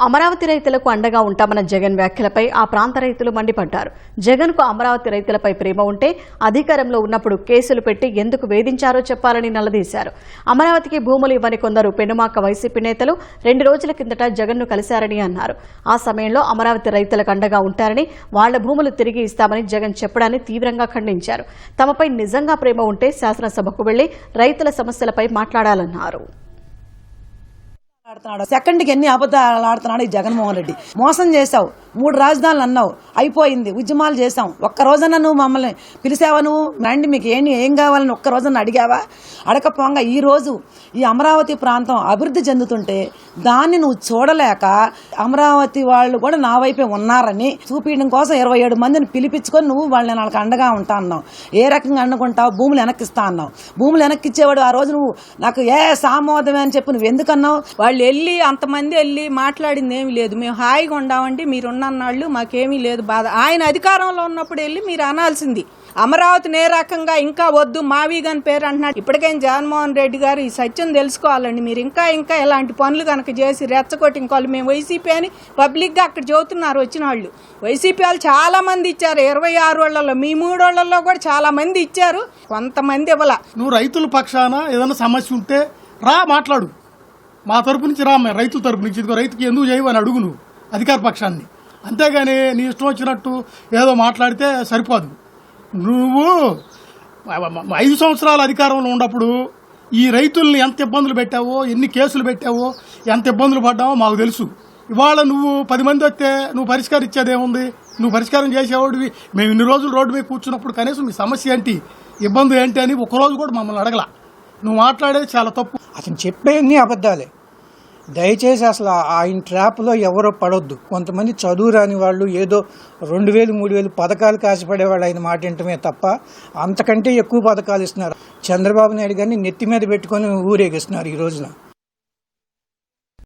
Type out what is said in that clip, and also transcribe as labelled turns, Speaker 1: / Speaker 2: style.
Speaker 1: అమరావతి రైతులకు అండగా ఉంటామన్న జగన్ వ్యాఖ్యలపై ఆ ప్రాంత రైతులు మండిపడ్డారు. జగన్కు అమరావతి రైతులపై ప్రేమ ఉంటే అధికారంలో ఉన్నప్పుడు కేసులు పెట్టి ఎందుకు వేధించారో చెప్పాలని నిలదీశారు. అమరావతికి భూములు ఇవ్వని కొందరు పెనుమాక వైసీపీ నేతలు 2 రోజుల కిందట జగన్ను కలిశారని అన్నారు. ఆ సమయంలో అమరావతి రైతులకు అండగా ఉంటారని, వాళ్ల భూములు తిరిగి ఇస్తామని జగన్ చెప్పడాన్ని తీవ్రంగా ఖండించారు. తమపై నిజంగా ప్రేమ ఉంటే శాసనసభకు వెళ్లి రైతుల సమస్యలపై మాట్లాడాలన్నారు.
Speaker 2: సెకండ్కి ఎన్ని అబద్ధాలు ఆడుతున్నాడు ఈ జగన్మోహన్ రెడ్డి. మోసం చేశావు, 3 రాజధానులు అన్నావు, అయిపోయింది. ఉద్యమాలు చేశాం. ఒక్క రోజన్నా నువ్వు మమ్మల్ని పిలిచావా? నువ్వు రండి, మీకు ఏం కావాలని ఒక్క రోజన్నా అడిగావా? అడగపోగా ఈరోజు ఈ అమరావతి ప్రాంతం అభివృద్ధి చెందుతుంటే దాన్ని నువ్వు చూడలేక అమరావతి వాళ్ళు కూడా నా వైపే ఉన్నారని చూపించడం కోసం 27 మందిని పిలిపించుకొని నువ్వు వాళ్ళని వాళ్ళకి అండగా ఉంటా అన్నావు. ఏ రకంగా అండుకుంటావు? భూములు వెనక్కిస్తా అన్నావు. భూములు వెనక్కిచ్చేవాడు ఆ రోజు నువ్వు నాకు సామోదమే అని చెప్పి నువ్వు ఎందుకన్నావు?
Speaker 3: వాళ్ళు వెళ్ళి అంతమంది వెళ్ళి మాట్లాడింది ఏమీ లేదు. మేము హాయిగా ఉండామండి, మీరున్నన్నాళ్ళు మాకేమీ లేదు బాధ. ఆయన అధికారంలో ఉన్నప్పుడు వెళ్ళి మీరు అనాల్సింది అమరావతిని ఏ రకంగా ఇంకా వద్దు మావిగన్ పేరు అంటున్నాడు. ఇప్పటికైనా జగన్మోహన్ రెడ్డి గారు ఈ సత్యం తెలుసుకోవాలండి. మీరు ఇంకా ఇలాంటి పనులు కనుక చేసి రెచ్చగొట్టి ఇంకోళ్ళు మేము వైసీపీ అని పబ్లిక్గా అక్కడ చెబుతున్నారు. వచ్చిన వాళ్ళు వైసీపీ వాళ్ళు చాలా మంది ఇచ్చారు. 26 వాళ్ళలో మీ 3 వాళ్ళలో కూడా చాలా మంది ఇచ్చారు, కొంతమంది ఇవ్వాల.
Speaker 4: నువ్వు రైతుల పక్షాన ఏదైనా సమస్య ఉంటే రా మాట్లాడు. మా తరపు నుంచి రా, రైతుల తరపు నుంచి ఇదిగో రైతుకి ఎందుకు చేయవు అని అడుగు నువ్వు అధికార పక్షాన్ని. అంతేగాని నీ ఇష్టం వచ్చినట్టు ఏదో మాట్లాడితే సరిపోదు. నువ్వు 5 సంవత్సరాల అధికారంలో ఉన్నప్పుడు ఈ రైతుల్ని ఎంత ఇబ్బందులు పెట్టావో, ఎన్ని కేసులు పెట్టావో, ఎంత ఇబ్బందులు పడ్డావో మాకు తెలుసు. ఇవాళ నువ్వు 10 మంది వస్తే నువ్వు పరిష్కరించేదేముంది? నువ్వు పరిష్కారం చేసేవాడివి. మేము ఇన్ని రోజులు రోడ్డు మీద కూర్చున్నప్పుడు కనీసం మీ సమస్య ఏంటి, ఇబ్బంది ఏంటి అని ఒక్కరోజు కూడా మమ్మల్ని అడగల. నువ్వు మాట్లాడేది చాలా తప్పు.
Speaker 5: అతను చెప్పేవన్నీ అబద్ధాలే. దయచేసి అసలు ఆయన ట్రాప్లో ఎవరో పడొద్దు. కొంతమంది చదువు రాని వాళ్ళు ఏదో 2000, 3000 పథకాలు కాసిపడేవాళ్ళు ఆయన మాట వింటమే తప్ప అంతకంటే ఎక్కువ పథకాలు ఇస్తున్నారు. చంద్రబాబు నాయుడు గారిని నెత్తి మీద పెట్టుకొని ఊరేగిస్తున్నారు ఈ రోజున.